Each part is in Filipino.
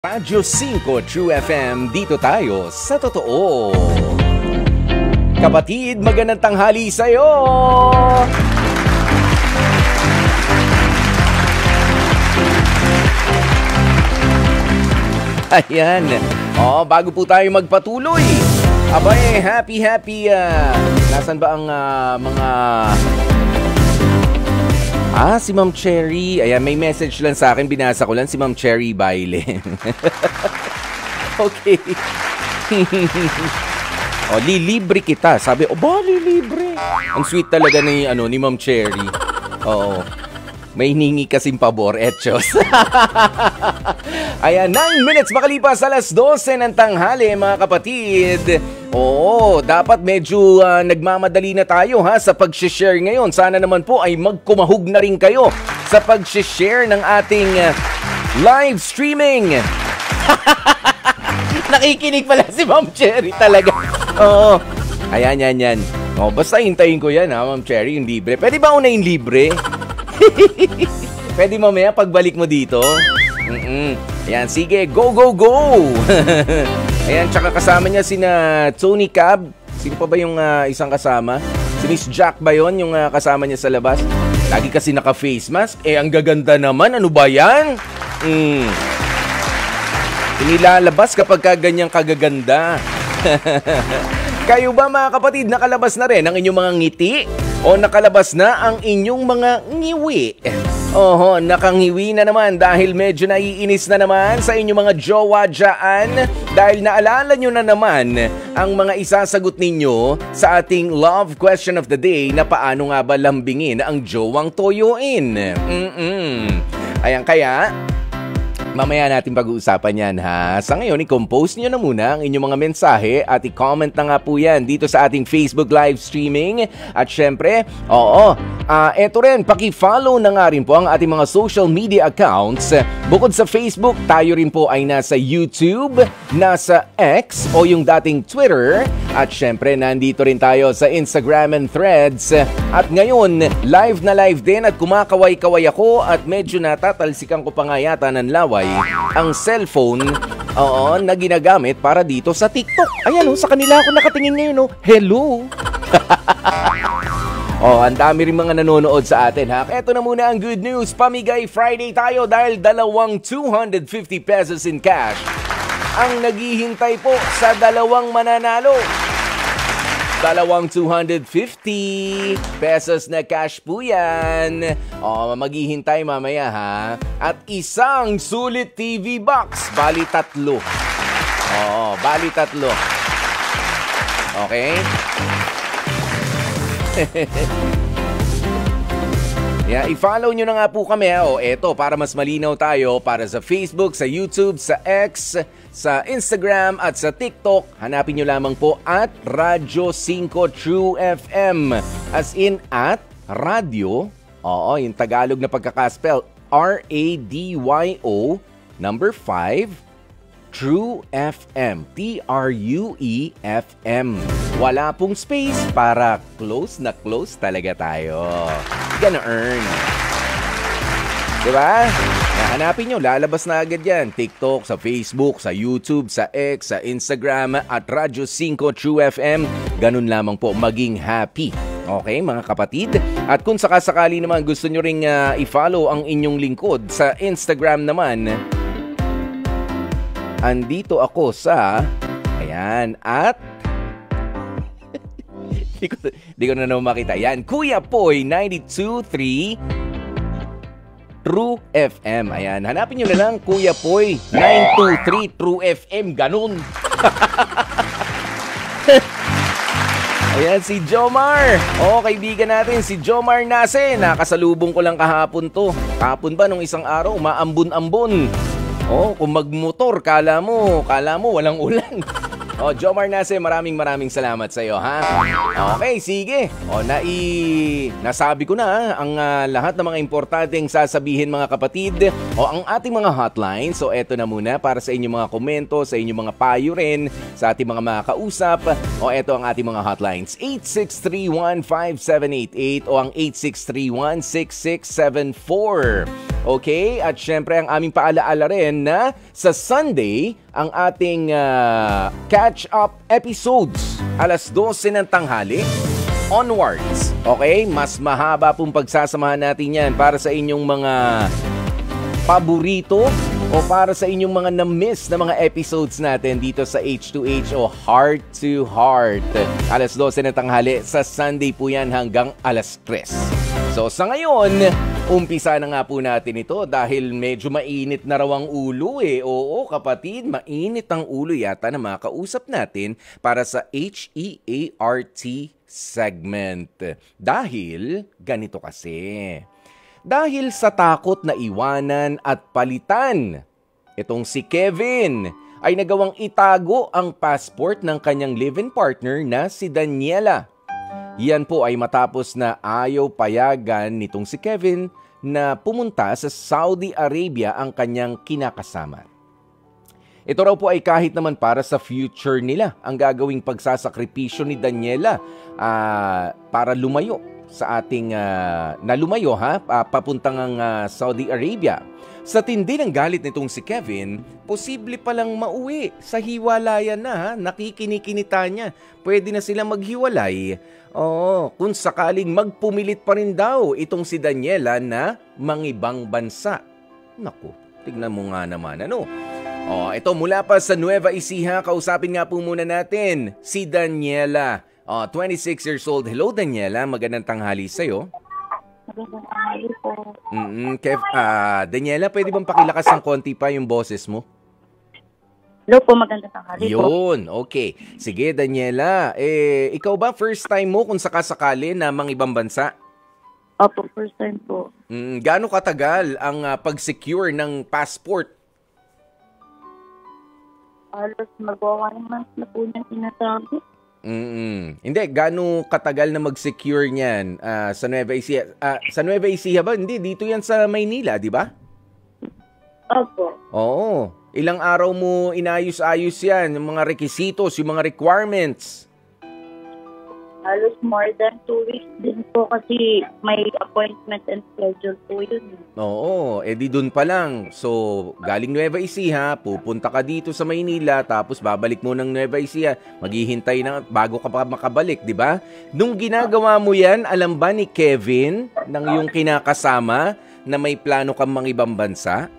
Radyo 5 True FM, dito tayo sa totoo. Kapatid, magandang tanghali sa'yo! Ayan. Bago po tayo magpatuloy. Abay, happy. Nasaan ba ang mga... si Ma'am Cherry. Ayan, may message lang sa akin. Binasa ko lang si Ma'am Cherry Baile. Okay. Lilibre kita. Sabi, lilibre. Ang sweet talaga ni Ma'am Cherry. Oo. May hiningi kasing pabor, etchos. Ayan, 9 minutes makalipas alas 12 ng tanghali, mga kapatid. Oo, dapat medyo nagmamadali na tayo sa pag-share ngayon. Sana naman po ay magkumahog na rin kayo sa pag-share ng ating live streaming. Nakikinig pala si Ma'am Cherry talaga. Oo, ayan. Basta hintayin ko yan Ma'am Cherry, yung libre. Pwede ba una yung libre? Pwede mamaya pagbalik mo dito? Ayan, sige, go! Ayan, tsaka kasama niya sina Tony Cab. Sino pa ba yung isang kasama? Si Miss Jack ba yun, yung kasama niya sa labas? Lagi kasi naka-face mask. Ang gaganda naman. Ano ba yan? Inilalabas kapag ganyang kagaganda. Kayo ba, mga kapatid, nakalabas na rin ang inyong mga ngiti? O nakalabas na ang inyong mga ngiwi? Nakangiwi na naman dahil medyo naiinis na naman sa inyong mga jowa dyan. Dahil naalala nyo na naman ang mga isasagot ninyo sa ating love question of the day na paano nga ba lambingin ang jowang toyoin. Ayan, kaya... mamaya natin pag-uusapan yan Sa ngayon, i-compose nyo na muna ang inyong mga mensahe at i-comment na nga po yan dito sa ating Facebook live streaming. At syempre, eto rin, paki-follow na nga rin po ang ating mga social media accounts. Bukod sa Facebook, tayo rin po ay nasa YouTube, nasa X o yung dating Twitter. At syempre, nandito rin tayo sa Instagram and Threads. At ngayon, live na live din at kumakaway-kaway ako at medyo natatalsikan ko pa nga yata ng laway ang cellphone na ginagamit para dito sa TikTok. Ayan sa kanila ako nakatingin ngayon Hello! Ang dami rin mga nanonood sa atin Eto na muna ang good news. Pamigay Friday tayo dahil 250 pesos in cash ang naghihintay po sa dalawang mananalo. 250 pesos na cash po yan. Maghihintay mamaya At isang sulit TV box. Bali 3. Bali 3. Okay? I-follow nyo na nga po kami eto, para mas malinaw tayo, para sa Facebook, sa YouTube, sa X, sa Instagram at sa TikTok. Hanapin nyo lamang po at Radyo 5 True FM. As in at Radio, yung Tagalog na pagkakaspell, RADYO 5 True FM, TRUEFM. Wala pong space para close na close talaga tayo. Gonna earn. Diba? Hanapin nyo, lalabas na agad yan. TikTok, sa Facebook, sa YouTube, sa X, sa Instagram at Radyo 5 True FM. Ganun lamang po, maging happy. Okay, mga kapatid? At kung sakasakali naman gusto nyo ring i-follow ang inyong lingkod sa Instagram naman, andito ako sa, ayan, at di ko na naman makita. Ayan, Kuya Poy 92.3 True FM. Ayan, hanapin nyo na lang Kuya Poy 923 True FM. Ganun. Ayan, si Jomar. Kaibigan natin, si Jomar Nase. Nakasalubong ko lang kahapon to. Kahapon ba, nung isang araw, maambon-ambon. Kung magmotor, kala mo walang ulan. Jomar Nase, maraming salamat sa iyo Okay, sige. Nasabi ko na ang lahat ng mga importanteng sasabihin, mga kapatid. Ang ating mga hotline. So eto na muna para sa inyong mga komento, sa inyong mga payo rin, sa ating mga makausap. Eto ang ating mga hotlines. 86315788 o ang 86316674. Okay? At syempre, ang aming paalaala rin na sa Sunday, ang ating catch-up episodes, alas 12 ng tanghali, onwards. Okay? Mas mahaba pong pagsasamahan natin yan para sa inyong mga paborito o para sa inyong mga na-miss na mga episodes natin dito sa H2H o Heart to Heart. Alas 12 ng tanghali, sa Sunday po yan hanggang alas 3. So sa ngayon, umpisa na nga po natin ito dahil medyo mainit na raw ang ulo eh. Oo kapatid, mainit ang ulo yata na makausap natin para sa HEART segment. Dahil ganito kasi. Dahil sa takot na iwanan at palitan, itong si Kevin ay nagawang itago ang passport ng kanyang live-in partner na si Daniela. Yan po ay matapos na ayaw payagan nitong si Kevin na pumunta sa Saudi Arabia ang kanyang kinakasama. Ito raw po ay kahit naman para sa future nila ang gagawing pagsasakripisyo ni Daniela para lumayo sa ating nalumayo papuntang Saudi Arabia. Sa tindi ng galit nitong si Kevin, posible palang mauwi sa hiwalayan na nakikinikinita niya. Pwede na silang maghiwalay. Oo, kung sakaling magpumilit pa rin daw itong si Daniela na mangibang bansa. Naku, tignan mo nga naman ano. Ito mula pa sa Nueva Ecija, kausapin nga po muna natin si Daniela. 26 years old. Hello, Daniela. Magandang tanghali sa'yo. Magandang tanghali po. Daniela, pwede bang pakilakas ng konti pa yung boses mo? Hello po, magandang tanghali po. Yun, okay. Sige, Daniela. Ikaw ba first time mo kung sakasakali na ibang bansa? Opo, first time po. Gaano katagal ang pag-secure ng passport? Alos magwa 1 month na po niyang sinasabi. Hindi, gaano katagal na mag-secure niyan sa Nueva Ecija? Sa Nueva Ecija ba? Hindi, dito yan sa Maynila, di ba? Opo. Oo. Ilang araw mo inayos-ayos yan, yung mga requisitos, yung mga requirements? Halos more than 2 weeks din po kasi may appointment and schedule po yun. Oo, di dun pa lang. So, galing Nueva Ecija, pupunta ka dito sa Maynila, tapos babalik mo ng Nueva Ecija, maghihintay na bago ka pa makabalik, di ba? Nung ginagawa mo yan, alam ba ni Kevin, ng yung kinakasama, na may plano kang mangibang bansa?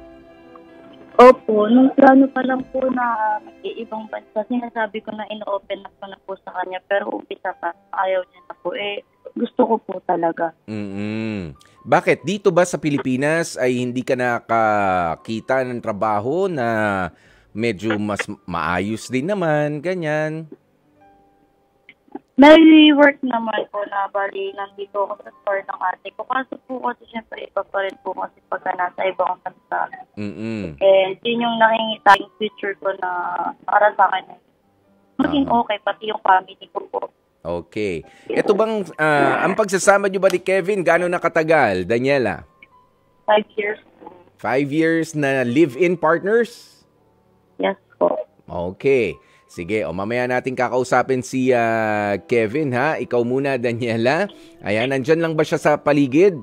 Opo, nung plano pa lang po na mag-iibang bansa, sinasabi ko na ino-open up ko na po sa kanya, pero umpisa pa, ayaw niya na po. Gusto ko po talaga. Bakit? Dito ba sa Pilipinas ay hindi ka nakakita ng trabaho na medyo mas maayos din naman, ganyan? May work naman po na bali nandito ako sa store ng ate ko. Kaso po kasi syempre iba pa rin po kasi pagka nasa ibang bansa. And yun yung nakingitang future ko na para sa akin. Maging okay, pati yung family ko po. Okay. Ito bang, ang pagsasama nyo ba ni Kevin, gano'n nakatagal, Daniela? 5 years. 5 years na live-in partners? Yes po. Okay. Sige, mamaya natin kakausapin si Kevin, ha? Ikaw muna, Daniela. Ayan, nandyan lang ba siya sa paligid?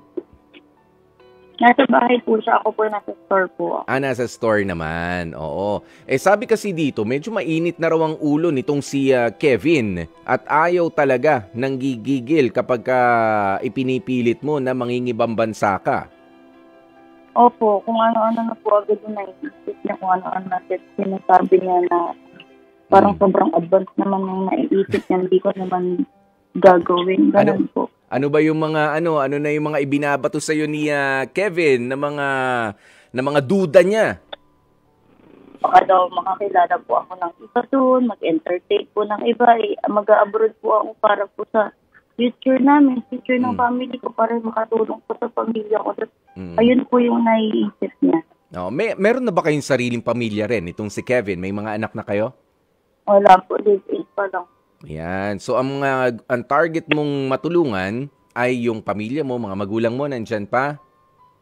Nasa bahay po siya. Ako po nasa store po. Nasa store naman. Oo. Sabi kasi dito, medyo mainit na raw ang ulo nitong si Kevin at ayaw talaga ng gigigil kapag ipinipilit mo na mangingibang bansa ka. Opo, kung ano-ano na po agad yung naiisip niya, kung ano-ano na sinasabi niya na parang sobrang advanced naman yung naiisip niya, hindi ko naman gagawin. Ganun po. Ano ba yung mga ano na yung mga ibinabato sa iyo ni Kevin na mga duda niya? Baka daw makakilala po ako ng iba doon, mag-entertain po ng iba. Mag-abroad po ako para po sa future namin, future ng family ko, para makatulong po sa pamilya ko. Ayun po yung naiisip niya. No, meron na ba kayong sariling pamilya rin itong si Kevin? May mga anak na kayo? Wala po, live-in pa lang. Yan. So, ang target mong matulungan ay yung pamilya mo, mga magulang mo, nandyan pa?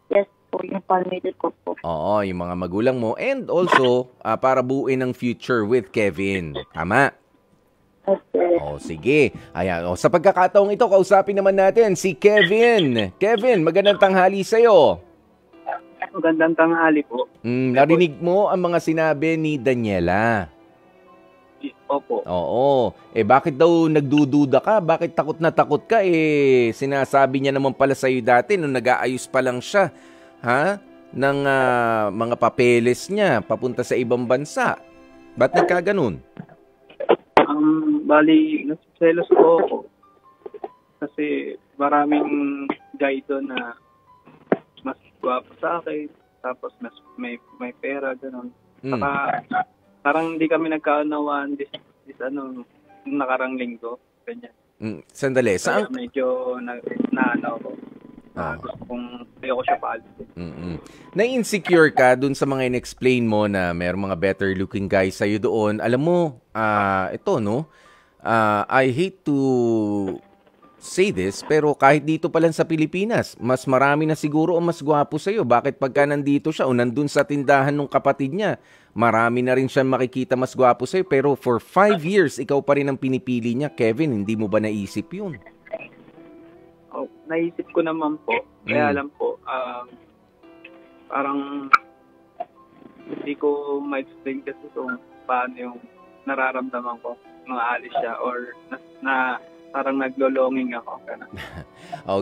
Yes po, yung family ko po. Oo, yung mga magulang mo. And also, para buuin ang future with Kevin. Tama? Okay. Sige. Ayan. Sa pagkakataong ito, kausapin naman natin si Kevin. Kevin, magandang tanghali sa'yo. Magandang tanghali po. Narinig mo ang mga sinabi ni Daniela? Opo. Oo. Bakit daw nagdududa ka? Bakit takot na takot ka? Sinasabi niya naman pala sa'yo dati nung nag-aayos pa lang siya, ng mga papeles niya papunta sa ibang bansa. Ba't nagkaganon? Bali, nasiselos po ako. Kasi maraming guy doon na mas gwapo sa akin. Tapos mas may pera, gano'n. Saka, parang hindi kami nagkaunawaan this nakarang linggo. Ganyan. Sandali. Kaya medyo na ako. Gusto kong ayoko siya paalisin. Na-insecure ka dun sa mga in-explain mo na mayroong mga better looking guys sa'yo doon. Alam mo, ito no, I hate to say this, pero kahit dito pa lang sa Pilipinas, mas marami na siguro o mas gwapo sa'yo. Bakit pagka nandito siya o nandun sa tindahan ng kapatid niya, marami na rin siya makikita mas gwapo sa'yo. Pero for 5 years, ikaw pa rin ang pinipili niya. Kevin, hindi mo ba naisip yun? Naisip ko naman po. Kaya alam po, parang hindi ko ma-explain kasi kung paano yung nararamdaman ko nung aalis siya or na parang naglo-longing ako.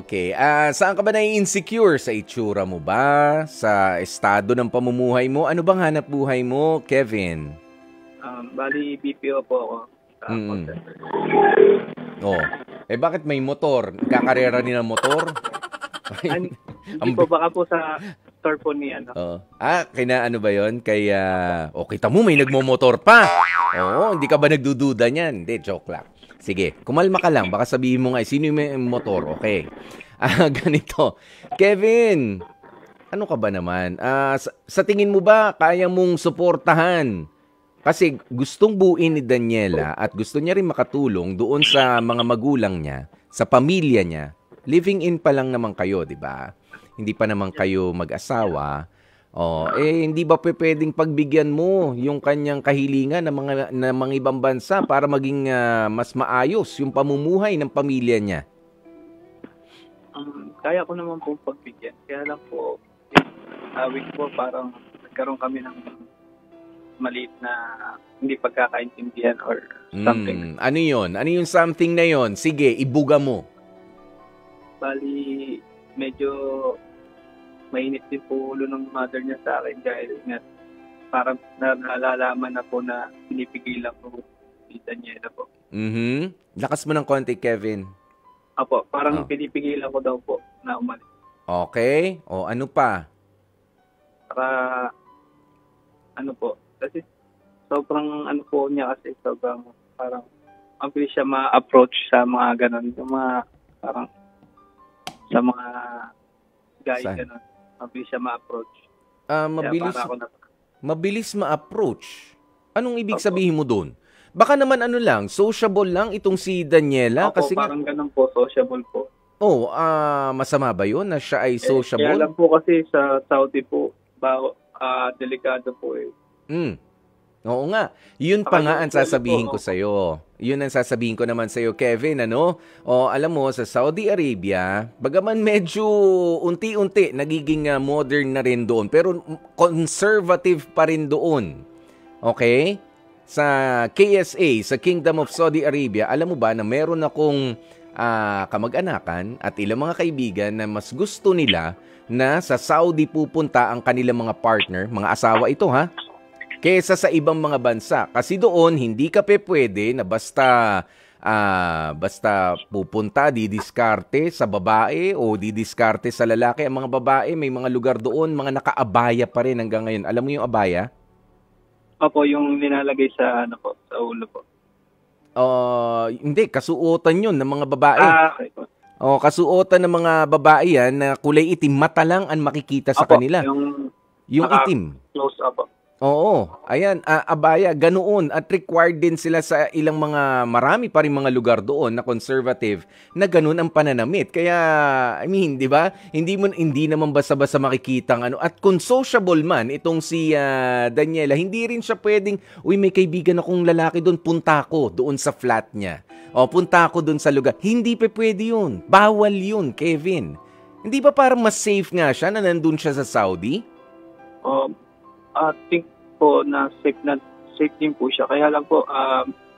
Okay. Saan ka ba na-insecure? Sa itsura mo ba? Sa estado ng pamumuhay mo? Ano bang hanap buhay mo, Kevin? Bali, BPO po ako. Bakit may motor? Kakarera ni ng motor? Hindi po, baka po sa store po ni ano. Ano ba yun? Kaya, kita mo, may nagmomotor pa. Hindi ka ba nagdududa niyan? Hindi, joke lang. Sige, kumalma ka lang. Baka sabihin mo nga, sino yung may motor? Okay. Ganito. Kevin, ano ka ba naman? Sa tingin mo ba, kaya mong suportahan? Kasi gustong buuin ni Daniela at gusto niya rin makatulong doon sa mga magulang niya, sa pamilya niya. Living in pa lang naman kayo, di ba? Hindi pa naman kayo mag-asawa. Hindi ba pwedeng pagbigyan mo yung kanyang kahilingan ng mga ibang bansa para maging mas maayos yung pamumuhay ng pamilya niya? Kaya ko naman pong pagbigyan. Kaya lang po, awit po parang nagkaroon kami ng maliit na hindi pagkakaintindihan or something. Ano yun? Ano yung something na yun? Sige, ibuga mo. Bali, medyo mainit din po ulo ng mother niya sa akin dahil nga parang nalalaman na po na pinipigilan ko si Daniela po. Lakas mo ng konti, Kevin. Apo, parang pinipigilan ko daw po na umalis. Okay. Ano pa? Para, kasi sobrang po niya kasi sobrang parang mabilis siya ma-approach sa mga ganun. Yung mga parang sa mga guys ganun. Mabilis siya ma-approach. Mabilis ma-approach? Anong ibig sabihin mo doon? Baka naman sociable lang itong si Daniela. Kasi parang ganun po, sociable po. Masama ba yun na siya ay sociable? Kaya lang po kasi sa Saudi po, delikado po Oo nga. Yun pa nga ang sasabihin ko sa'yo. Yun ang sasabihin ko naman sa'yo, Kevin, alam mo, sa Saudi Arabia, bagaman medyo unti-unti nagiging modern na rin doon, pero conservative pa rin doon. Okay? Sa KSA, sa Kingdom of Saudi Arabia, alam mo ba na meron akong kamag-anakan at ilang mga kaibigan na mas gusto nila na sa Saudi pupunta ang kanilang mga partner, mga asawa ito kesa sa ibang mga bansa. Kasi doon, hindi ka pwede na basta pupunta, didiskarte sa babae o didiskarte sa lalaki. Ang mga babae, may mga lugar doon, mga nakaabaya pa rin hanggang ngayon. Alam mo yung abaya? Opo, yung linalagay sa sa ulo po. Hindi, kasuotan yun ng mga babae. Okay po. Kasuotan ng mga babae yan na kulay itim, mata lang ang makikita sa kanila. Yung itim. Close up. Oo, ayan, abaya, ganoon. At required din sila sa ilang marami pa rin mga lugar doon na conservative na ganoon ang pananamit. Kaya, di ba? Hindi naman basta-basta makikita At kung sociable man, itong si Daniela, hindi rin siya pwedeng, may kaibigan akong lalaki doon, punta ko doon sa flat niya. Punta ko doon sa lugar. Hindi pwede yun. Bawal yun, Kevin. Hindi ba parang mas safe nga siya na nandun siya sa Saudi? I think po na safe din po siya. Kaya lang po,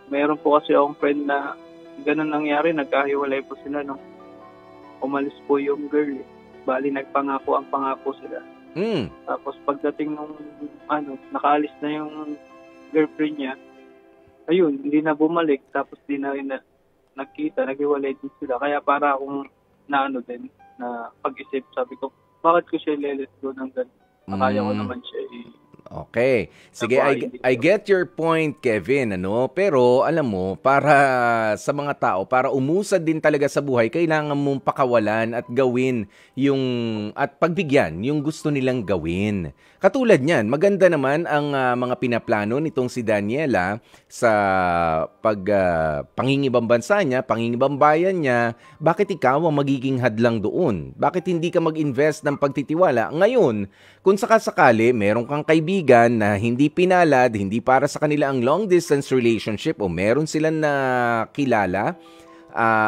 meron po kasi akong friend na ganun nangyari, nagkahiwalay po sila nung umalis po yung girl. Bali, ang pangako sila. Tapos pagdating nung nakaalis na yung girlfriend niya, ayun, hindi na bumalik. Tapos di na rin nagkita, naghiwalay din sila. Kaya para akong na pag-isip, sabi ko, bakit ko siya let go ng ganun? Kaya ko naman siya Okay. Sige, I get your point, Kevin, Pero alam mo, para sa mga tao, para umusad din talaga sa buhay, kailangan mong pakawalan at gawin at pagbigyan yung gusto nilang gawin. Katulad niyan, maganda naman ang mga pinaplano nitong si Daniela sa pangingibang bansa niya, pangingibang bayan niya. Bakit ikaw ang magiging hadlang doon? Bakit hindi ka mag-invest ng pagtitiwala? Ngayon, kung sakasakali, meron kang kaibigan na hindi pinalad, hindi para sa kanila ang long-distance relationship o meron silang nakilala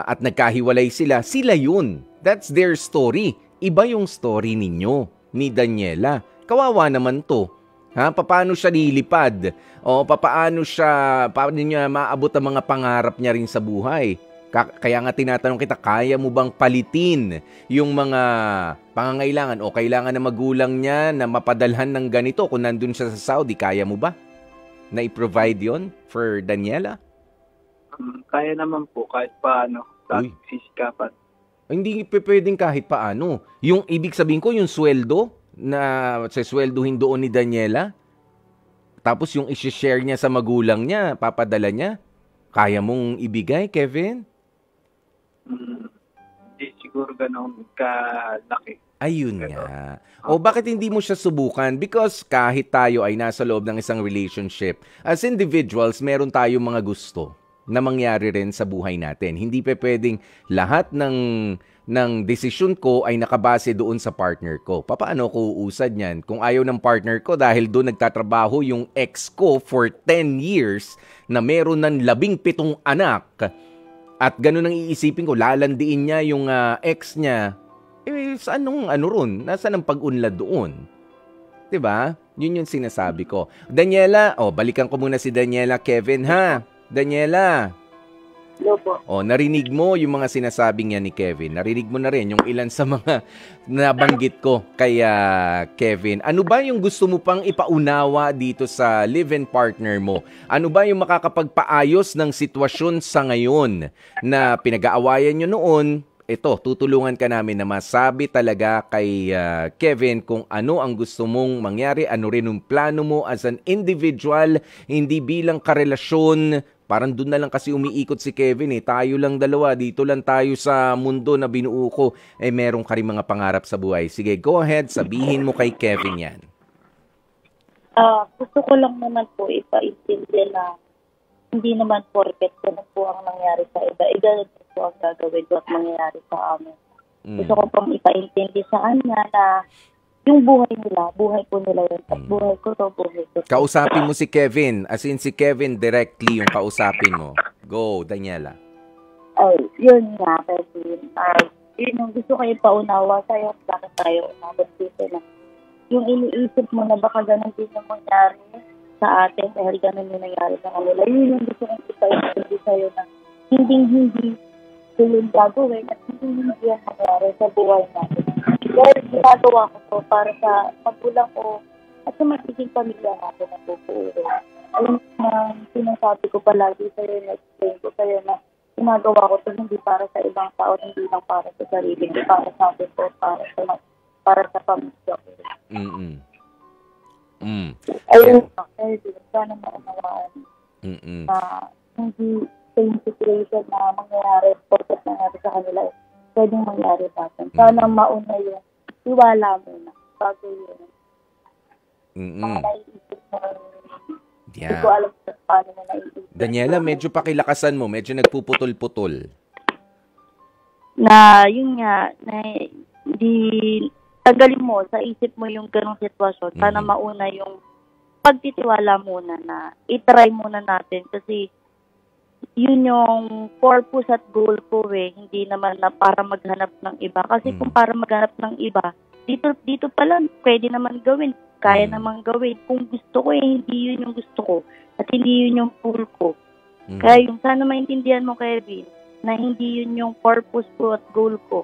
at nagkahiwalay sila yun. That's their story. Iba yung story ninyo, ni Daniela. Kawawa naman to. Paano siya lilipad? O paano niya maabot ang mga pangarap niya rin sa buhay? Kaya nga tinatanong kita, kaya mo bang palitin yung mga pangangailangan o kailangan na magulang niya na mapadalhan ng ganito kung nandun siya sa Saudi? Kaya mo ba na i-provide yon for Daniela? Kaya naman po kahit paano. Sisikapan. Hindi pwedeng kahit paano. Yung ibig sabihin ko, yung sweldo na sweldohin doon ni Daniela, tapos yung i-share niya sa magulang niya, papadala niya, kaya mong ibigay, Kevin? Hindi siguro ganun kalaki. Ayun nga. O bakit hindi mo siya subukan? Because kahit tayo ay nasa loob ng isang relationship, as individuals, meron tayong mga gusto na mangyari rin sa buhay natin. Hindi pwedeng lahat ng desisyon ko ay nakabase doon sa partner ko. Paano ko uusad niyan? Kung ayaw ng partner ko dahil doon nagtatrabaho yung ex ko for 10 years na meron ng 17 anak at ganun ang iisipin ko, lalandiin niya yung ex niya, saan ron? Nasaan ang pag-unlad doon? 'Di ba? Yun yung sinasabi ko. Daniela, balikan ko muna si Daniela, Kevin, ha? Daniela. Lopo. Narinig mo yung mga sinasabi niya ni Kevin. Narinig mo na rin yung ilan sa mga nabanggit ko kay Kevin. Ano ba yung gusto mo pang ipaunawa dito sa live-in partner mo? Ano ba yung makakapagpaayos ng sitwasyon sa ngayon na pinag-aawayan nyo noon? Ito, tutulungan ka namin na masabi talaga kay Kevin kung ano ang gusto mong mangyari, ano rin yung plano mo as an individual, hindi bilang karelasyon. Parang doon na lang kasi umiikot si Kevin tayo lang dalawa, dito lang tayo sa mundo na binuo ko. Meron ka rin mga pangarap sa buhay. Sige, go ahead, sabihin mo kay Kevin yan. Gusto ko lang naman po ipaintindi na hindi naman porket ganun po ang nangyari sa iba. Ganun po ang gagawin ko at mangyayari sa amin. Gusto ko pong ipaintindi sa kanya na yung buhay ko nila yun. At buhay ko to. Kausapin mo si Kevin. As in si Kevin directly yung kausapin mo. Go, Daniela. Yun nga, Kevin. Yun yung gusto ko ipaunawa sa'yo. Bakit tayo umabot dito na yung iniisip mo na baka ganun din yung mangyari sa atin dahil ganun yung nangyari sa kanila. Yun yung gusto kong ipaintindi sa'yo na hindi yung gagawin at hindi yan mangyari sa buhay natin. Dahil ginagawa ko to para sa magulang ko at sa magiging pamilya natin na pupuuro. Alam mo na sinasabi ko palagi sa'yo, na-explain ko sa'yo na ginagawa ko to hindi para sa ibang tao, hindi lang para sa sarili ko, para sa atin ko, para sa pamilya ko. Ayun, sana maunawaan na hindi same situation na mangyayari, porket nangyari sa kanila, pwedeng mangyari sa atin. Sana mauna yung tiwala mo na bago yun. Naiisip mo. Hindi ko alam paano mo naiisip. Daniela, medyo pakilakasan mo. Medyo nagpuputol-putol. Na, yun nga, na tagalin mo, sa isip mo yung ganong sitwasyon. Sana mauna yung pagtitiwala muna na itry muna natin kasi yun yung purpose at goal ko hindi naman na para maghanap ng iba. Kasi kung para maghanap ng iba, dito pa lang pwede naman gawin. kaya namang gawin. Kung gusto ko hindi yun yung gusto ko. At hindi yun yung goal ko. Kaya yung sana maintindihan mo, Kevin, na hindi yun yung purpose ko at goal ko.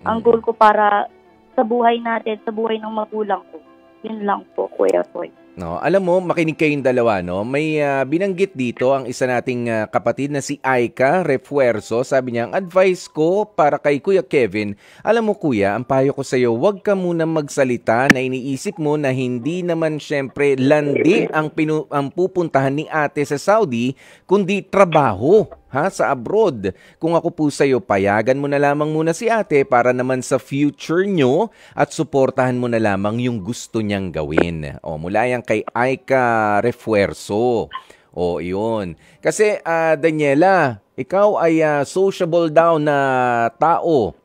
Ang goal ko para sa buhay natin, sa buhay ng magulang ko. Yun lang po, Kuya Boy. No, alam mo, makinig kayong dalawa, no? May binanggit dito ang isa nating kapatid na si Aika Refuerzo. Sabi niya, ang advice ko para kay Kuya Kevin, alam mo kuya, ang payo ko sa iyo, huwag ka muna magsalita na iniisip mo na hindi naman syempre landi ang pupuntahan ni ate sa Saudi, kundi trabaho. Sa abroad. Kung ako po sa'yo, payagan mo na lamang muna si ate para naman sa future nyo at suportahan mo na lamang yung gusto niyang gawin. Mula yan kay Aika Refuerzo. Yun. Kasi, Daniela, ikaw ay sociable daw na tao.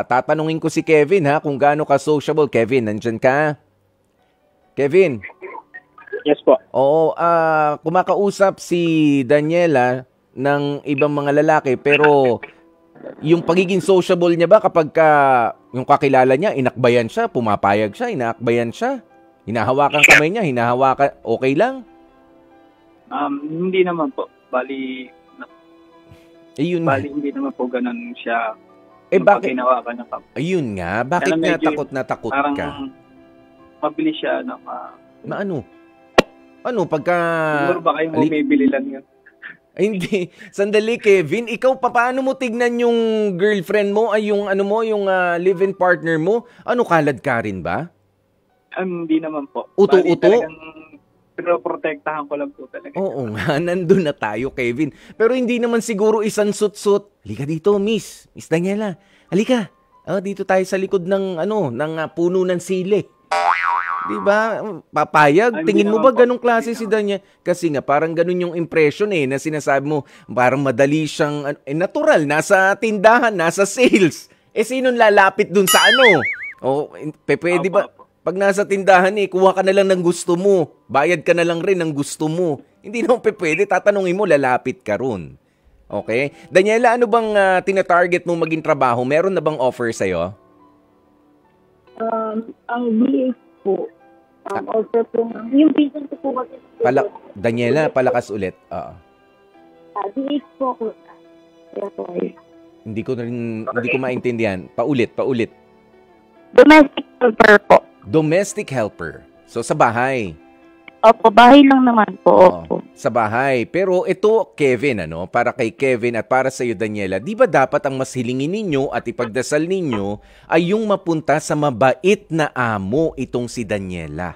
Tatanungin ko si Kevin kung gaano ka sociable. Kevin, nandyan ka? Kevin? Yes po. Oo, kumakausap si Daniela ng ibang mga lalaki, pero yung pagiging sociable niya ba kapag yung kakilala niya, inakbayan siya, pumapayag siya, inaakbayan siya, hinahawakan kamay niya, hinahawakan, okay lang? Hindi naman po. Bali hindi naman po ganun siya. Bakit? Hinawakan ng kamay. Ayun nga, bakit nga takot na takot parang ka? Mabilis siya na ano? Ano, pagka... Siguro ba kayo bumibili lang yun? Hindi. Sandali, Kevin. Ikaw, paano mo tignan yung girlfriend mo, ay yung yung live-in partner mo? Ano, kalad ka rin ba? Hindi naman po. Uto-uto? Pero protektahan ko lang po talaga. Oo nga, nandun na tayo, Kevin. Pero hindi naman siguro isang sut-sut. Halika dito, Miss Daniela. Halika. Dito tayo sa likod ng puno ng sili. Di ba? Papayag? Tingin mo ba ganong klase si Daniela? Kasi nga, parang ganun yung impression na sinasabi mo, parang madali siyang, natural, nasa tindahan, nasa sales. Sinong lalapit dun sa pwede ba? Pag nasa tindahan kuha ka na lang ng gusto mo. Bayad ka na lang rin ng gusto mo. Hindi naman pwede, tatanungin mo, lalapit ka ron. Okay? Daniela, ano bang tina-target mo maging trabaho? Meron na bang offer sa'yo? Ang BA po, offer po, yung business po kasi. Daniela, palakas ulit. BA po ako. Hindi ko maintindihan. Paulit. Domestic helper po. Domestic helper. So, sa bahay. Opo, bahay lang naman po. Opo. Sa bahay. Pero ito, Kevin, para kay Kevin at para sa iyo, Daniela, di ba dapat ang mas hilingin ninyo at ipagdasal ninyo ay yung mapunta sa mabait na amo itong si Daniela?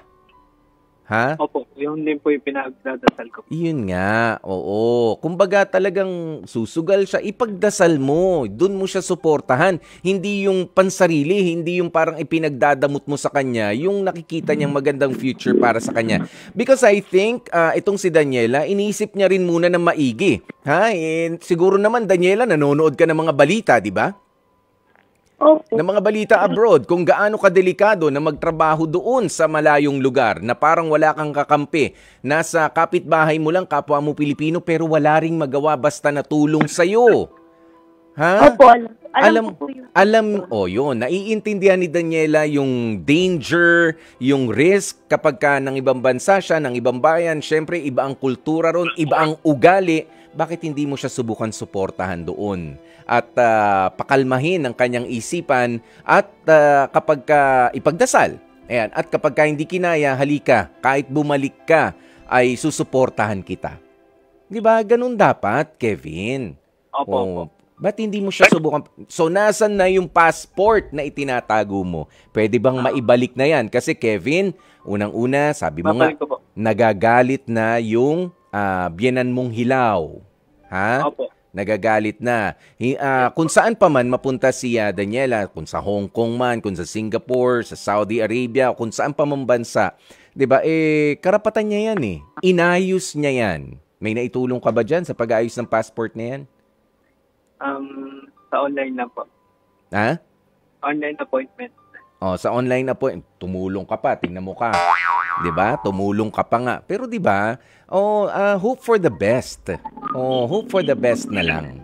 Opo, yun din po yung pinagdadasal ko. Yun nga, oo. Kumbaga talagang susugal siya, ipagdasal mo, dun mo siya suportahan. Hindi yung pansarili, hindi yung parang ipinagdadamot mo sa kanya, yung nakikita niyang magandang future para sa kanya. Because I think, itong si Daniela, iniisip niya rin muna ng maigi. Siguro naman, Daniela, nanonood ka ng mga balita, di ba? Okay. Na mga balita abroad, kung gaano kadelikado na magtrabaho doon sa malayong lugar na parang wala kang kakampi. Nasa kapitbahay mo lang, kapwa mo Pilipino, pero wala ring magawa basta na tulong sa'yo. Opo, alam ko po yun. Yun, naiintindihan ni Daniela yung danger, yung risk kapag ka ng ibang bansa siya, ng ibang bayan. Syempre, iba ang kultura ron, iba ang ugali. Bakit hindi mo siya subukan suportahan doon? At pakalmahin ang kanyang isipan at kapag ipagdasal. Ayan, at kapag hindi kinaya, halika, kahit bumalik ka, ay susuportahan kita. Di ba? Ganun dapat, Kevin. Opo. Ba't hindi mo siya subukan? So, nasan na yung passport na itinatago mo? Pwede bang maibalik na yan? Kasi, Kevin, unang-una, sabi mo nga, nagagalit na yung biyenan mong hilaw. Opo. Nagagalit na. Kung saan pa man mapunta si Daniela, kung sa Hong Kong man, kung sa Singapore, sa Saudi Arabia, kung saan pa man bansa, 'di ba? Karapatan niya 'yan Inayos niya 'yan. May naitulong ka ba diyan sa pag-aayos ng passport na 'yan? Sa online na po. Online appointment. Sa online appointment, tumulong ka pa, tingnan mo ka. 'Di ba? Tumulong ka pa nga. Pero 'di ba? Hope for the best. Hope for the best na lang.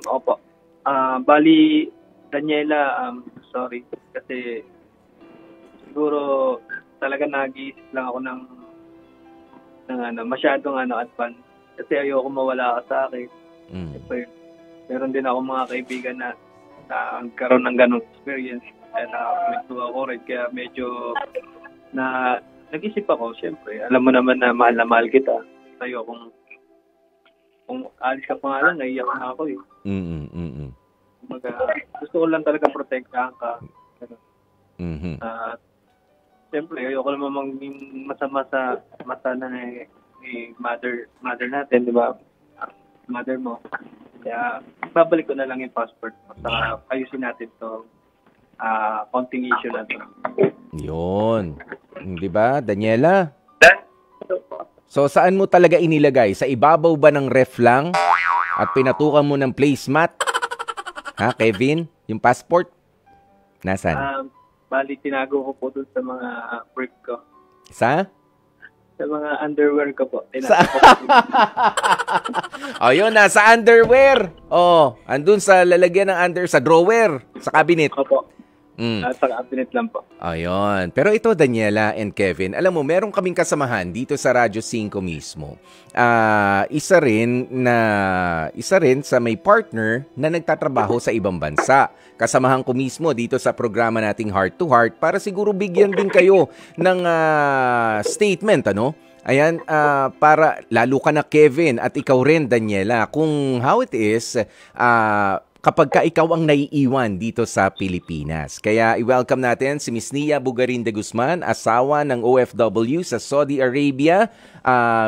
Opo. Bali, Daniela, sorry kasi siguro talaga nag-iisip lang ako ng masyadong advance. Kasi ayoko mawala ka sa akin. Siyempre, meron din ako mga kaibigan na nagkaroon ng ganong experience. Kaya medyo ako rin. Kaya medyo nag-isip ako, siyempre. Alam mo naman na mahal kita. Tayo kung alis ka pa nga lang, naiyak na ako eh. Gusto ko lang talaga protektahan ka. Siyempre, ayoko naman maging masama sa mata na ni mother natin, di ba? Mother mo. Kaya, babalik ko na lang yung passport mo. Saka, ayusin natin to konting issue na to. Yun. Di ba, Daniela? So, saan mo talaga inilagay? Sa ibabaw ba ng ref lang? At pinatukan mo ng placemat? Ha, Kevin? Yung passport? Nasaan? Bali, tinago ko po dun sa mga brief ko. Sa? Sa mga underwear ko po. Yun, nasa underwear. Andun sa lalagyan ng sa drawer, sa cabinet. Opo. Sa cabinet lang po. Ayun. Pero ito, Daniela and Kevin, alam mo, meron kaming kasamahan dito sa Radyo 5 mismo. Isa rin sa may partner na nagtatrabaho sa ibang bansa. Kasamahan ko mismo dito sa programa nating Heart to Heart para siguro bigyan din kayo ng statement, ano? Ayan, para lalo ka na, Kevin, at ikaw rin, Daniela, kung how it is, kapag ka ikaw ang naiiwan dito sa Pilipinas. Kaya i-welcome natin si Miss Nia Bugarin de Guzman, asawa ng OFW sa Saudi Arabia.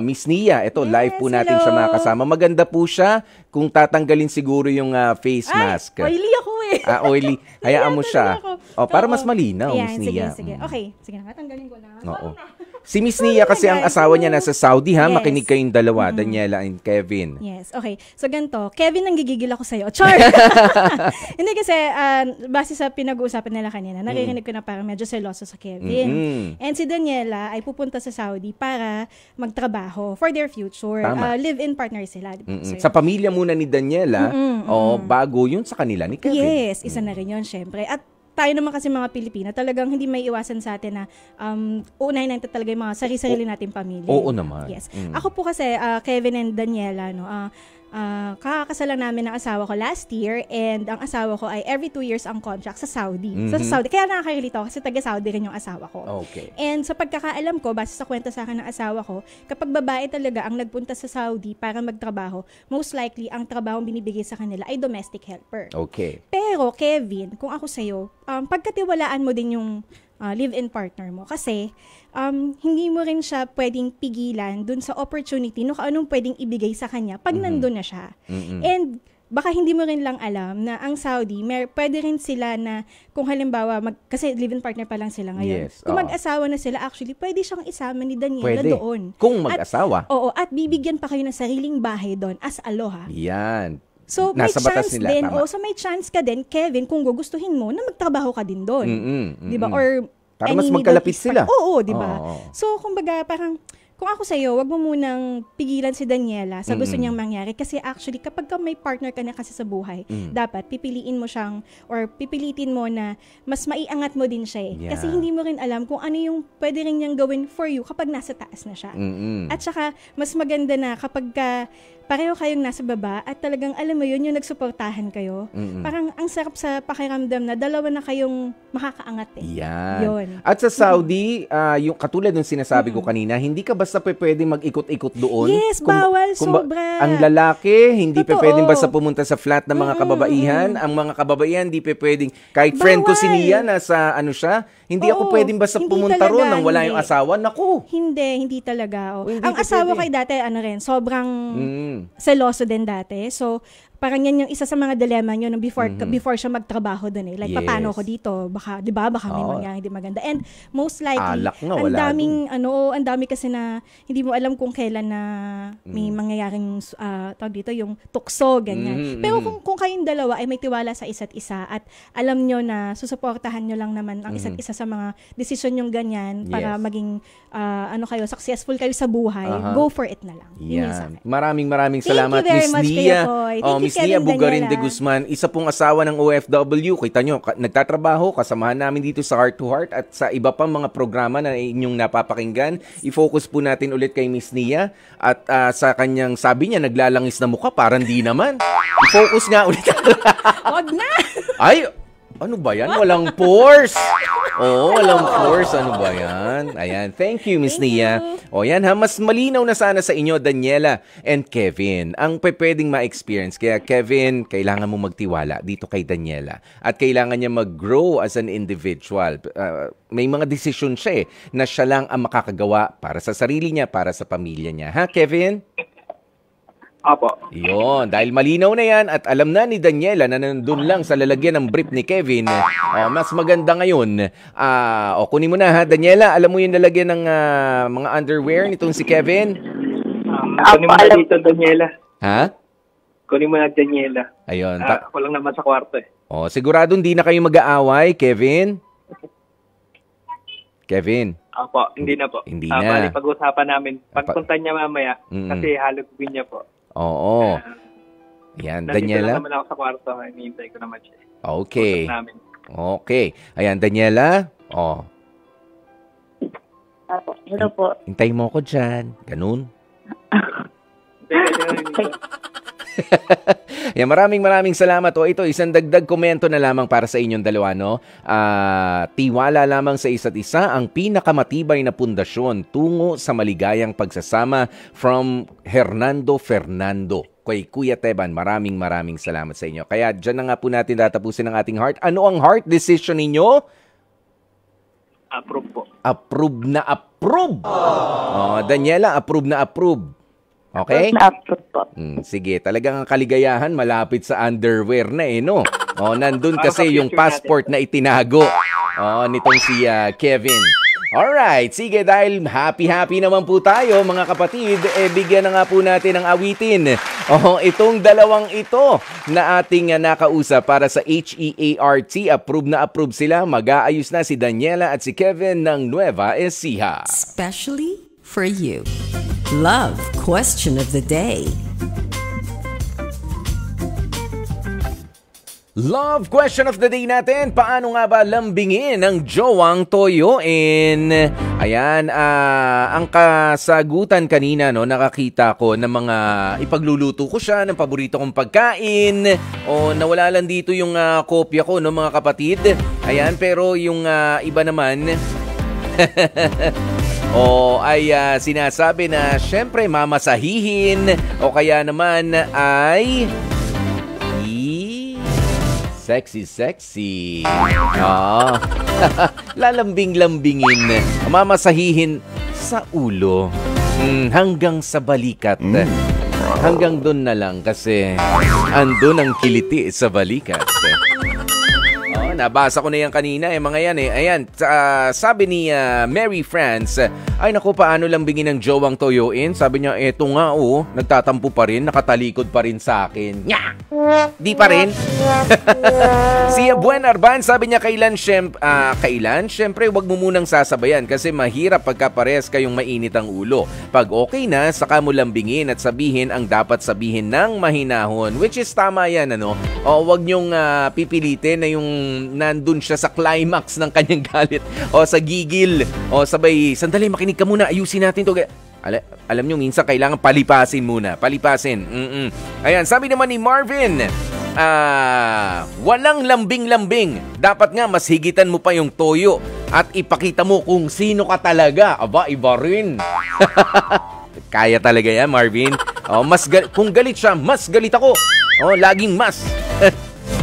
Miss Nia, ito, live po natin siya makasama. Maganda po siya kung tatanggalin siguro yung face mask. Oily ako eh. Oily. Hayaan mo siya. Para mas malinaw, Miss Nia. Sige. Okay, sige na, tatanggalin ko na. Oo. Si Miss Nia kasi ang asawa niya nasa Saudi, ha? Yes. Makinig kayong dalawa, Daniela and Kevin. Yes, okay. So ganito, Kevin, nanggigigil ako sa'yo. Char! Hindi kasi, base sa pinag-uusapan nila kanina, naririnig ko na parang medyo seloso sa Kevin. And si Daniela ay pupunta sa Saudi para magtrabaho for their future. Live-in partner sila. Diba? So, sa pamilya muna ni Daniela, bago yun sa kanila ni Kevin. Yes, isa na rin yun, syempre. At tayo naman kasi mga Pilipina, talagang hindi may iwasan sa atin na uunahin natin talaga yung mga sarili-sarili nating pamilya. Oo naman. Yes. Ako po kasi, Kevin and Daniela, kakakasalan namin ng asawa ko last year, and ang asawa ko ay every 2 years ang contract sa Saudi. So sa Saudi, kaya nakaka-relate ako kasi taga-Saudi rin yung asawa ko. Okay. And sa pagkakaalam ko, base sa kwento sa akin ng asawa ko, kapag babae talaga ang nagpunta sa Saudi para magtrabaho, most likely ang trabaho binibigay sa kanila ay domestic helper. Okay. Pero Kevin, kung ako sa'yo, pagkatiwalaan mo din yung live-in partner mo. Kasi, hindi mo rin siya pwedeng pigilan dun sa opportunity no anong pwedeng ibigay sa kanya pag nandun na siya. And, baka hindi mo rin lang alam na ang Saudi, pwede rin sila na, kung halimbawa, kasi live-in partner pa lang sila ngayon. Yes, kung mag-asawa na sila, actually, pwede siyang isama ni Daniela doon. Kung mag-asawa. At bibigyan pa kayo ng sariling bahay doon as aloha. Yan. So, may chance din. So, may chance ka din, Kevin, kung gugustuhin mo, na magtrabaho ka din doon. Diba? Or para mas magkalapit sila. Oo, diba? So, kumbaga, parang, kung ako sa'yo, wag mo munang pigilan si Daniela sa gusto niyang mangyari. Kasi actually, kapag may partner ka na kasi sa buhay, dapat pipiliin mo siyang, or pipilitin mo na mas maiangat mo din siya eh. Yeah. Kasi hindi mo rin alam kung ano yung pwede rin niyang gawin for you kapag nasa taas na siya. At saka, mas maganda na kapag pareho kayong nasa baba at talagang alam mo yun, yung nagsuportahan kayo. Parang ang sarap sa pakiramdam na dalawa na kayong makakaangat eh. Yan. Yun. At sa Saudi, yung katulad ng sinasabi ko kanina, hindi ka basta pwedeng mag-ikot-ikot doon. Yes, bawal, sobra. Ang lalaki, hindi pwedeng basta pumunta sa flat ng mga kababaihan. Ang mga kababaihan, hindi pwedeng, kahit friend ko si Nia, nasa siya, hindi ako pwedeng basta pumunta ron nang wala yung asawa. Naku! Hindi talaga. Hindi ang asawa kay dati, sobrang seloso din dati. So, parang yan yung isa sa mga dilemma nyo before siya magtrabaho doon eh. Like, paano ako dito? Baka, di ba? Baka may mangyari hindi maganda. And most likely, ang dami kasi na hindi mo alam kung kailan na may mangyayaring tawag dito, yung tukso, ganyan. Pero kung kayong dalawa ay may tiwala sa isa't isa at alam nyo na susuportahan nyo lang naman ang isa't isa sa sa mga desisyon yung ganyan para Yes. maging kayo, successful kayo sa buhay, go for it na lang. Yun yung sa Yan. akin. Maraming Thank salamat, you very Miss much, Nia. Kuya Koy. Thank you, Miss Nia Kevin Bugarin de Daniela. Guzman, isa pong asawa ng OFW. Kita nyo, nagtatrabaho, kasamahan namin dito sa Heart to Heart at sa iba pang mga programa na inyong napapakinggan. I-focus po natin ulit kay Miss Nia at sa kanyang sabi niya, naglalangis na mukha, parang di naman. I-focus nga ulit. Wag na! Ay, ano ba yan? Walang force. Oo, walang force. Ano ba yan? Ayan. Thank you, Miss Nia. O yan ha, mas malinaw na sana sa inyo, Daniela and Kevin, ang pwedeng ma-experience. Kaya Kevin, kailangan mo magtiwala dito kay Daniela. At kailangan niya mag-grow as an individual. May mga desisyon siya na siya lang ang makakagawa para sa sarili niya, para sa pamilya niya. Ha, Kevin? Apo. Yun, dahil malinaw na yan at alam na ni Daniela na nandun lang sa lalagyan ng brief ni Kevin, mas maganda ngayon. Kunin mo na ha, Daniela, alam mo yung lalagyan ng mga underwear nitong si Kevin? Kunin mo na dito, Daniela. Ha? Kunin mo na, Daniela. Ayun. Ako lang naman sa kwarto eh. Sigurado hindi na kayo mag-aaway, Kevin? Kevin? Apo, hindi na po. Hindi na. Bali, pag-usapan namin. Pagpunta niya mamaya, kasi halugin niya po. Oo. Yan, Daniela. Nandito lang naman ako sa kwarto. Hinihintay ko naman siya. Okay. Usap namin. Okay. Ayan, Daniela. Hello po. Hintay mo ko dyan. Ganun. Yan, maraming salamat. Ito, isang dagdag komento na lamang para sa inyong dalawa, no? Tiwala lamang sa isa't isa ang pinakamatibay na pundasyon tungo sa maligayang pagsasama from Hernando Fernando. Kay Kuya Teban, maraming salamat sa inyo. Kaya dyan na nga po natin tatapusin ang ating heart. Ano ang heart decision ninyo? Approve po. Approve na approve. Daniela, approve na approve. Okay? Na-approve po. Sige, talagang ang kaligayahan malapit sa underwear na no? Nandun kasi yung passport na itinago nitong si Kevin. Alright, sige, dahil happy naman po tayo mga kapatid, bigyan na nga po natin ng awitin. Itong dalawang ito na ating nakausap para sa HEART, approve na approve sila, mag-aayos na si Daniela at si Kevin ng Nueva Ecija. Especially for you. Love question of the day. Love question of the day natin, paano nga ba lambingin ang jowang toyoin? Ayan, ang kasagutan kanina, no, nakakita ko ng mga ipagluluto ko siya ng paborito kong pagkain. Nawala lang dito yung kopya ko, no, mga kapatid. Ayan, pero yung iba naman ay sinasabi na syempre mamasahihin o kaya naman ay sexy. Lalambing-lambingin, mamasahihin sa ulo hanggang sa balikat. Hanggang doon na lang kasi andun ang kiliti sa balikat. Nabasa ko na yan kanina mga yan Ayan, sabi ni Mary France, ay naku, paano lambingin ng jowang toyoin? Sabi niya, eto nga nagtatampo pa rin, nakatalikod pa rin sa akin. Nya! Di pa rin? Si Buen Arban, sabi niya, kailan? Siyempre, wag mo munang sasabayan kasi mahirap pagka parehas kayong mainit ang ulo. Pag okay na, saka mo lambingin at sabihin ang dapat sabihin ng mahinahon. Which is tama yan, wag niyong pipilitin na yung nandun siya sa climax ng kanyang galit o sa gigil o sabay, sandali, makinig ka muna, ayusin natin to. Alam nyo, minsan kailangan palipasin muna. Ayan, sabi naman ni Marvin, walang lambing-lambing. Dapat nga mas higitan mo pa yung toyo at ipakita mo kung sino ka talaga. Aba, iba rin. Kaya talaga yan, Marvin. Kung galit siya, mas galit ako. Laging mas.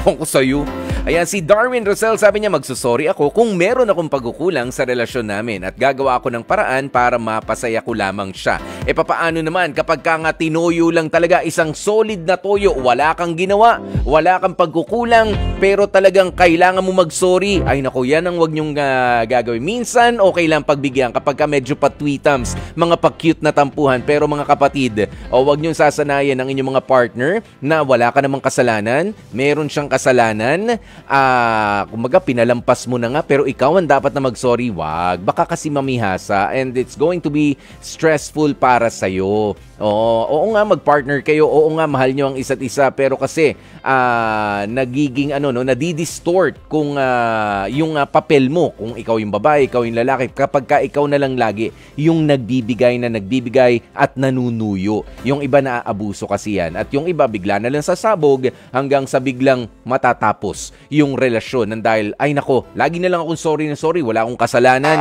Kung ko sa'yo. Ayan, si Darwin Rosel, sabi niya, magsusorry ako kung meron akong pagkukulang sa relasyon namin at gagawa ako ng paraan para mapasaya ko lamang siya. Papaano naman kapag ka nga tinoyo lang talaga, isang solid na toyo, wala kang ginawa, wala kang pagkukulang, pero talagang kailangan mo mag-sorry. Ay nako, yan ang wag niyong gagawin. Minsan, okay lang pagbigyan kapag ka medyo patwitams, mga pa-cute na tampuhan, pero mga kapatid, wag niyong sasanayan ang inyong mga partner na wala ka namang kasalanan, meron siyang kasalanan, Kumbaga, pinalampas mo na nga, pero ikaw ang dapat na mag-sorry. Wag. Baka kasi mamihasa and it's going to be stressful para sa'yo. Oo nga, mag-partner kayo. Oo nga, mahal nyo ang isa't isa. Pero kasi, nagiging, nadidistort kung yung papel mo. Kung ikaw yung babae, ikaw yung lalaki. Kapag ka ikaw na lang lagi, yung nagbibigay at nanunuyo. Yung iba na abuso kasi yan. At yung iba, bigla na lang sasabog hanggang sa biglang matatapos yung relasyon. Nang dahil, ay nako, lagi na lang akong sorry na sorry. Wala akong kasalanan.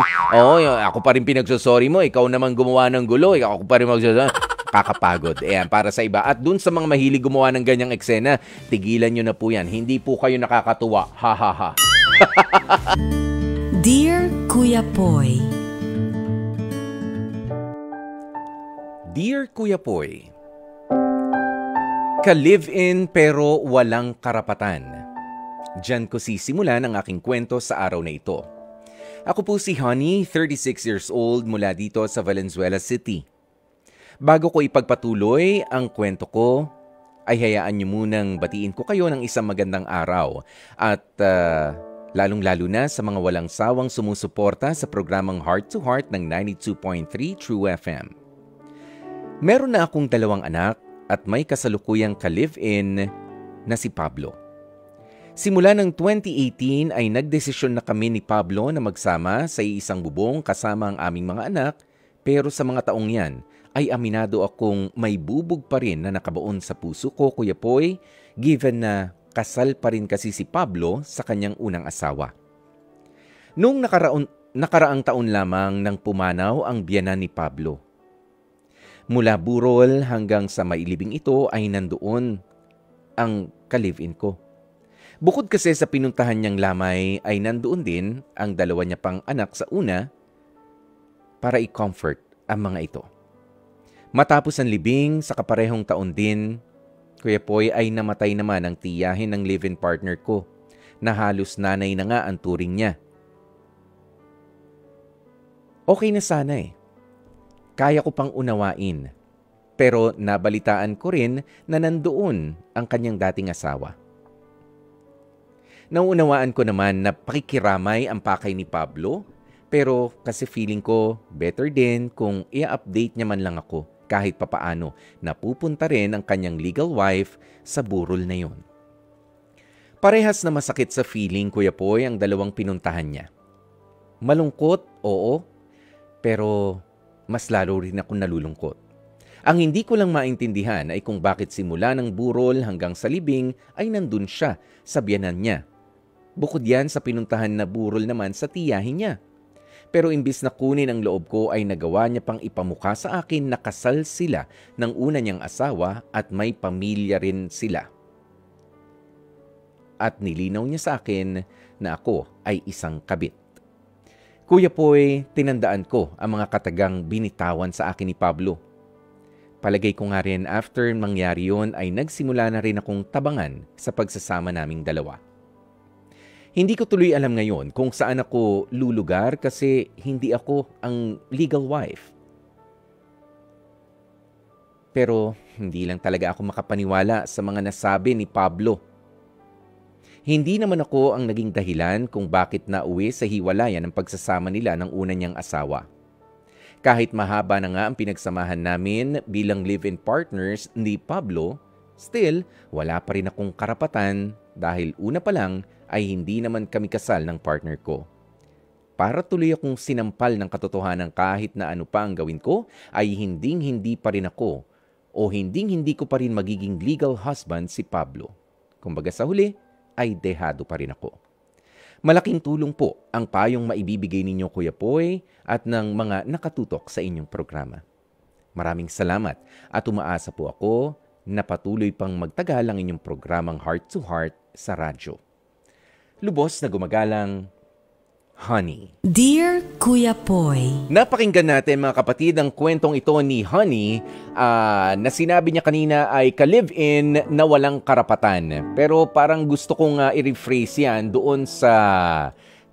Ako pa rin pinagsasorry mo. Ikaw naman gumawa ng gulo. Ako pa rin magsasorry. Kakapagod. Ayan, para sa iba. At dun sa mga mahilig gumawa ng ganyang eksena, tigilan nyo na po yan. Hindi po kayo nakakatuwa. Ha ha ha. Dear Kuya Poy, Dear Kuya Poy, ka-live-in pero walang karapatan. Diyan ko sisimulan ang aking kwento sa araw na ito. Ako po si Honey, 36 years old, mula dito sa Valenzuela City. Bago ko ipagpatuloy ang kwento ko, ay hayaan niyo munang batiin ko kayo ng isang magandang araw at lalong-lalo na sa mga walang sawang sumusuporta sa programang Heart to Heart ng 92.3 True FM. Meron na akong 2 anak at may kasalukuyang ka-live-in na si Pablo. Simula ng 2018 ay nagdesisyon na kami ni Pablo na magsama sa iisang bubong kasama ang aming mga anak, pero sa mga taong yan ay aminado akong may bubog pa rin na nakabaon sa puso ko, Kuya Poy, given na kasal pa rin kasi si Pablo sa kanyang unang asawa. Noong nakaraang taon lamang nang pumanaw ang biyenan ni Pablo. Mula burol hanggang sa mailibing ito ay nandoon ang ka-live-in ko. Bukod kasi sa pinuntahan niyang lamay ay nandoon din ang 2 niya pang anak sa una para i-comfort ang mga ito. Matapos ang libing sa kaparehong taon din, Kuya Poy, ay namatay naman ang tiyahin ng live-in partner ko na halos nanay na nga ang turing niya. Okay na sana eh. Kaya ko pang unawain, pero nabalitaan ko rin na nandoon ang kanyang dating asawa. Nauunawaan ko naman na pakikiramay ang pakay ni Pablo, pero kasi feeling ko better din kung i-update niya man lang ako kahit papaano na pupunta rin ang kanyang legal wife sa burol na yon. Parehas na masakit sa feeling, Kuya Poy, ang 2 pinuntahan niya. Malungkot, oo, pero mas lalo rin ako nalulungkot. Ang hindi ko lang maintindihan ay kung bakit simula ng burol hanggang sa libing ay nandun siya sa biyanan niya. Bukod yan sa pinuntahan na burol naman sa tiyahin niya. Pero imbis na kunin ang loob ko ay nagawa niya pang ipamukha sa akin na kasal sila ng una niyang asawa at may pamilya rin sila. At nilinaw niya sa akin na ako ay isang kabit. Kuya Poy, tinandaan ko ang mga katagang binitawan sa akin ni Pablo. Palagay ko nga rin after mangyari yon ay nagsimula na rin akong tabangan sa pagsasama naming 2. Hindi ko tuloy alam ngayon kung saan ako lulugar kasi hindi ako ang legal wife. Pero hindi lang talaga ako makapaniwala sa mga nasabi ni Pablo. Hindi naman ako ang naging dahilan kung bakit nauwi sa hiwalayan ang pagsasama nila ng una niyang asawa. Kahit mahaba na nga ang pinagsamahan namin bilang live-in partners ni Pablo, still wala pa rin akong karapatan dahil una pa lang ay hindi naman kami kasal ng partner ko. Para tuloy akong sinampal ng katotohanan kahit na ano pa ang gawin ko, ay hindi pa rin ako o hindi ko pa rin magiging legal husband si Pablo. Kumbaga sa huli, ay dehado pa rin ako. Malaking tulong po ang payong maibibigay ninyo, Kuya Poy, at ng mga nakatutok sa inyong programa. Maraming salamat at umaasa po ako na patuloy pang magtagal ang inyong programang Heart to Heart sa radyo. Lubos na gumagalang, Honey. Dear Kuya Poy, Napakinggan natin mga kapatid ang kwentong ito ni Honey na sinabi niya kanina ay ka-live-in na walang karapatan. Pero parang gusto kong i-rephrase yan doon sa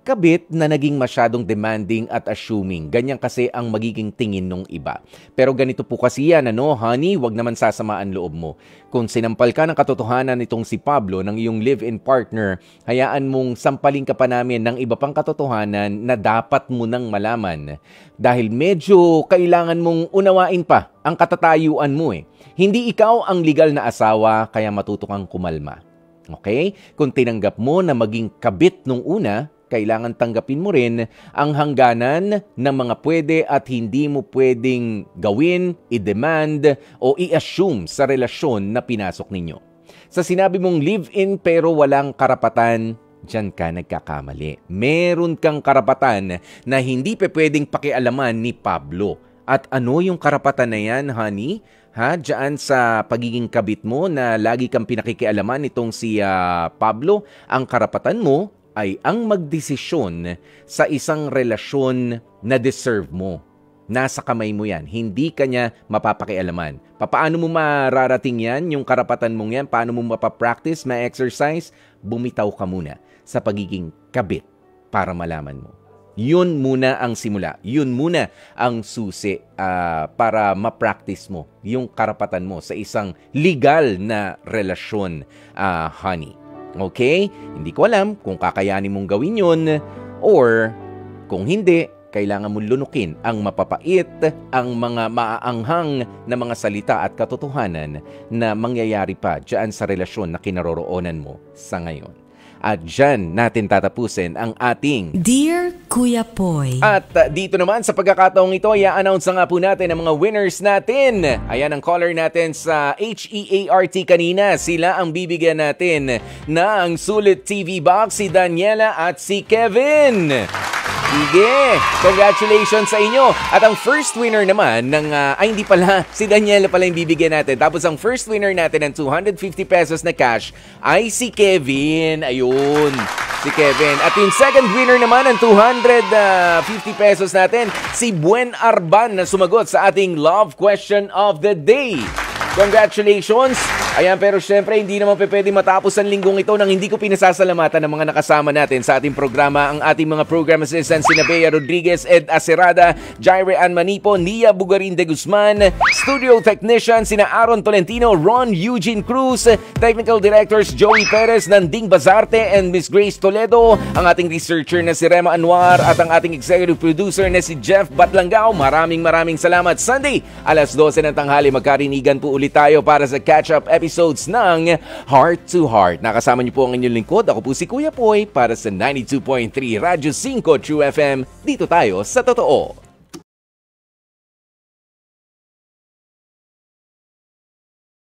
kabit na naging masyadong demanding at assuming. Ganyan kasi ang magiging tingin ng iba. Pero ganito po kasi yan, honey, wag naman sasamaan loob mo. Kung sinampal ka ng katotohanan nitong si Pablo, ng iyong live-in partner, hayaan mong sampalin ka pa namin ng iba pang katotohanan na dapat mo nang malaman. Dahil medyo kailangan mong unawain pa ang katatayuan mo eh. Hindi ikaw ang legal na asawa, kaya matuto kang kumalma. Okay? Kung tinanggap mo na maging kabit nung una, kailangan tanggapin mo rin ang hangganan ng mga pwede at hindi mo pwedeng gawin, i-demand o i-assume sa relasyon na pinasok ninyo. Sa sinabi mong live-in pero walang karapatan, diyan ka nagkakamali. Meron kang karapatan na hindi pwedeng pakialaman ni Pablo. At ano yung karapatan na yan, honey? Diyan sa pagiging kabit mo na lagi kang pinakikialaman nitong si Pablo, ang karapatan mo ay ang magdesisyon sa isang relasyon na deserve mo. Nasa kamay mo yan. Hindi ka niya mapapakialaman. Paano mo mararating yan, yung karapatan mong yan? Paano mo mapapractice, ma-exercise? Bumitaw ka muna sa pagiging kabit para malaman mo. Yun muna ang simula. Yun muna ang susi para ma-practice mo yung karapatan mo sa isang legal na relasyon, honey. Okay? Hindi ko alam kung kakayanin mong gawin yun or kung hindi, kailangan mong lunukin ang mapapait, ang mga maaanghang na mga salita at katotohanan na mangyayari pa dyan sa relasyon na kinaroroonan mo sa ngayon. At dyan natin tatapusin ang ating Dear Kuya Poy. At dito naman sa pagkakataong ito, i-announce nga po natin ang mga winners natin. Ayan ang caller natin sa HEART kanina. Sila ang bibigyan natin ng sulit TV box, si Daniela at si Kevin. Sige, congratulations sa inyo. At ang first winner naman ng, hindi pala, si Daniela pala yung bibigyan natin. Tapos ang first winner natin ng 250 pesos na cash ay si Kevin. Ayun, si Kevin. At yung second winner naman ng 250 pesos natin, si Buen Arban na sumagot sa ating love question of the day. Congratulations! Ayan, pero syempre hindi naman pwede matapos ang linggong ito nang hindi ko pinasasalamatan ng mga nakasama natin sa ating programa, ang ating mga program assistants, sina Bea Rodriguez, Ed Acerada, Jaire Ann Manipo, Nia Bugarin de Guzman, studio technician, sina Aaron Tolentino, Ron Eugene Cruz, technical directors Joey Perez, Nanding Bazarte, and Miss Grace Toledo, ang ating researcher na si Rema Anwar, at ang ating executive producer na si Jeff Batlangao. Maraming salamat. Sunday, alas 12 ng tanghali, magkarinigan po ulit tayo para sa catch-up episodes ng Heart to Heart. Nakasama niyo po ang inyong lingkod. Ako po si Kuya Poy para sa 92.3 Radyo 5 True FM. Dito tayo sa totoo.